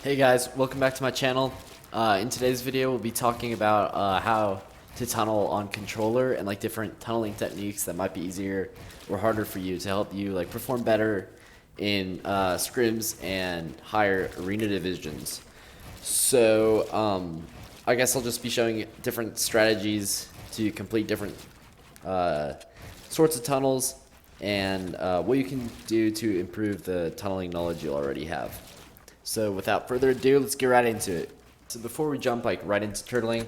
Hey guys, welcome back to my channel. In today's video, we'll be talking about how to tunnel on controller and like different tunneling techniques that might be easier or harder for you to help you like perform better in scrims and higher arena divisions. So I guess I'll just be showing different strategies to complete different sorts of tunnels and what you can do to improve the tunneling knowledge you already have. So without further ado, let's get right into it. So before we jump like right into turtling,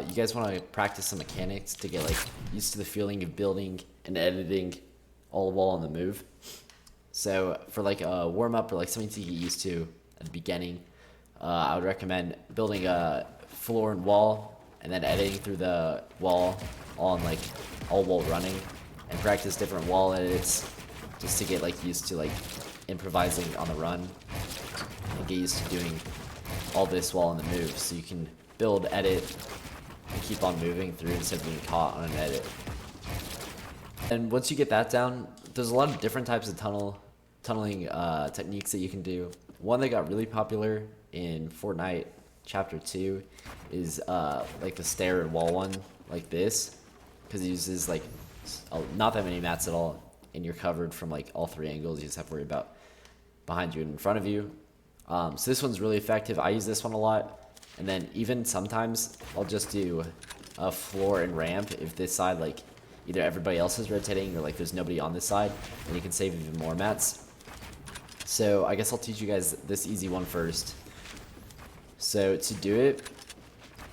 you guys want to practice some mechanics to get like used to the feeling of building and editing all while on the move. So for like a warm up or like something to get used to at the beginning, I would recommend building a floor and wall and then editing through the wall on like all while running, and practice different wall edits just to get like used to like improvising on the run and get used to doing all this while on the move, so you can build, edit, and keep on moving through instead of being caught on an edit. And once you get that down, there's a lot of different types of tunneling techniques that you can do. One that got really popular in Fortnite Chapter 2 is like the stair and wall one, like this, because it uses like not that many mats at all, and you're covered from like all three angles. You just have to worry about behind you and in front of you. So this one's really effective. I use this one a lot. And then even sometimes I'll just do a floor and ramp if this side, like either everybody else is rotating or like there's nobody on this side, and you can save even more mats. So I guess I'll teach you guys this easy one first. So to do it,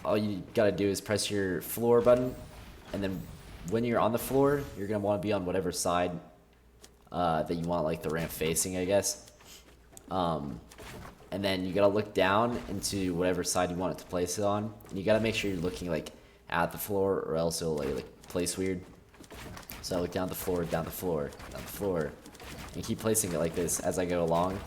all you gotta do is press your floor button, and then when you're on the floor, you're gonna want to be on whatever side that you want like the ramp facing, I guess. And then you gotta look down into whatever side you want it to place it on. And you gotta make sure you're looking like at the floor, or else it'll like place weird. So I look down the floor, down the floor, down the floor, and keep placing it like this as I go along.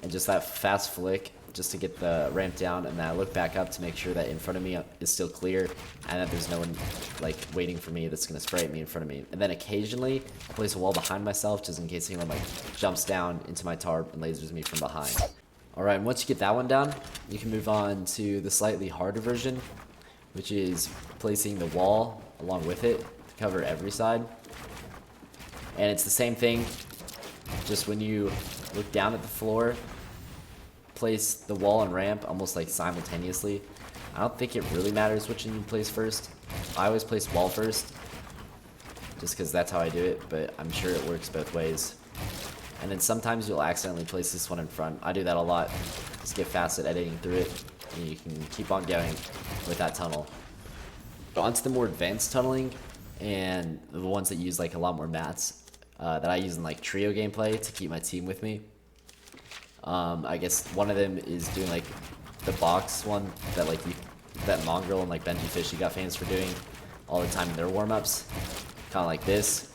And just that fast flick just to get the ramp down, and then I look back up to make sure that in front of me is still clear and that there's no one like waiting for me that's gonna spray at me in front of me. And then occasionally I place a wall behind myself just in case anyone like jumps down into my tarp and lasers me from behind. Alright, and once you get that one down, you can move on to the slightly harder version, which is placing the wall along with it to cover every side. And it's the same thing, just when you look down at the floor, place the wall and ramp almost like simultaneously. I don't think it really matters which one you place first. I always place wall first, just because that's how I do it, but I'm sure it works both ways. And then sometimes you'll accidentally place this one in front. I do that a lot. Just get fast at editing through it, and you can keep on going with that tunnel. But onto the more advanced tunneling, and the ones that use like a lot more mats, that I use in like trio gameplay to keep my team with me. I guess one of them is doing like the box one that like that Mongrel and like Benji Fish got famous for doing all the time in their warm-ups, kind of like this.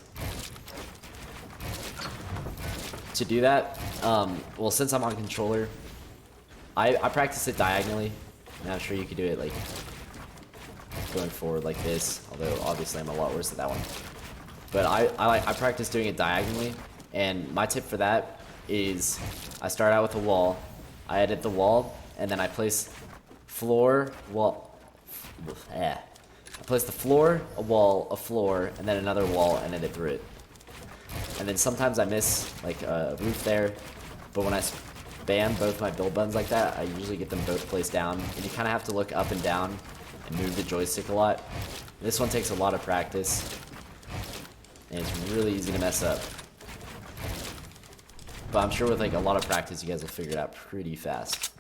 To do that, well, since I'm on controller, I practice it diagonally, and I'm sure you could do it like going forward like this, although obviously I'm a lot worse at that one. But I practice doing it diagonally, and my tip for that is I start out with a wall, I edit the wall, and then I place floor, wall, I place the floor, a wall, a floor, and then another wall, and edit through it. And then sometimes I miss like a roof there, but when I spam both my build buttons like that, I usually get them both placed down, and you kind of have to look up and down and move the joystick a lot. This one takes a lot of practice, and it's really easy to mess up. But I'm sure with like a lot of practice, you guys will figure it out pretty fast.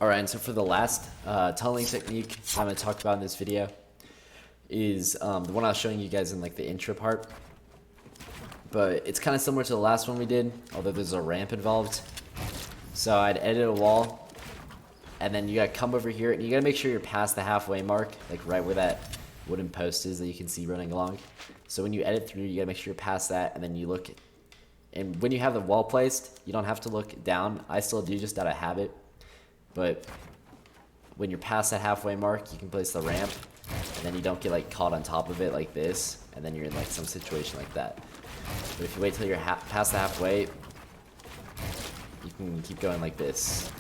Alright, and so for the last tunneling technique I'm going to talk about in this video is the one I was showing you guys in like the intro part. But it's kind of similar to the last one we did, although there's a ramp involved. So I'd edit a wall, and then you got to come over here, and you got to make sure you're past the halfway mark, like right where that wooden post is that you can see running along. So when you edit through, you got to make sure you're past that, and then you look. And when you have the wall placed, you don't have to look down. I still do just out of habit. But when you're past that halfway mark, you can place the ramp, and then you don't get like caught on top of it like this, and then you're in like some situation like that. But if you wait till you're past the halfway, you can keep going like this.